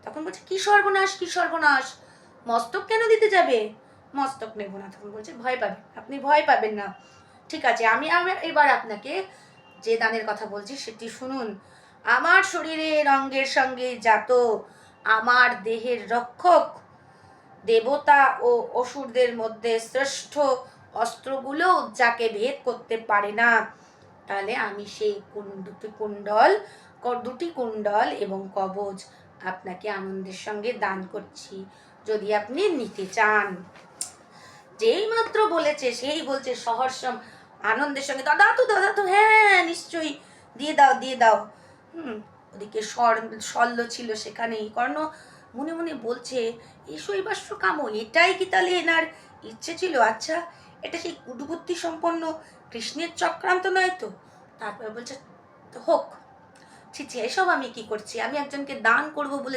তখন বলছে কি সর্বনাশ, কি সর্বনাশ, মস্তক কেন দিতে যাবে? মস্তক নেব না। তখন বলছে ভয় পাবেন, আপনি ভয় পাবেন না, ঠিক আছে, আমি এবার আপনাকে যে দানের কথা বলছি সেটি শুনুন। আমার শরীরের অঙ্গের সঙ্গে জাত, আমার দেহের রক্ষক, দেবতা ও অসুরদের মধ্যে শ্রেষ্ঠ অস্ত্রগুলো যাকে ভেদ করতে পারে না, তাহলে আমি সেই দুটি কুণ্ডল এবং কবচ আপনাকে আনন্দের সঙ্গে দান করছি, যদি আপনি নিতে চান। যেই মাত্র বলেছে সেই বলছে সহর্ষম আনন্দের সঙ্গে, দাদা তো হ্যাঁ নিশ্চয়ই, দিয়ে দাও দিয়ে দাও। ওদিকে শল্য ছিল সেখানেই। কর্ণ মনে মনে বলছে এই শৈবাস্য কাম, এটাই কি তাহলে এনার ইচ্ছে ছিল? আচ্ছা, এটা সেই কুটবুদ্ধি সম্পন্ন কৃষ্ণের চক্রান্ত নয় তো? তারপরে বলছে হোক, ছি ছি, এসব আমি কি করছি, আমি একজনকে দান করব বলে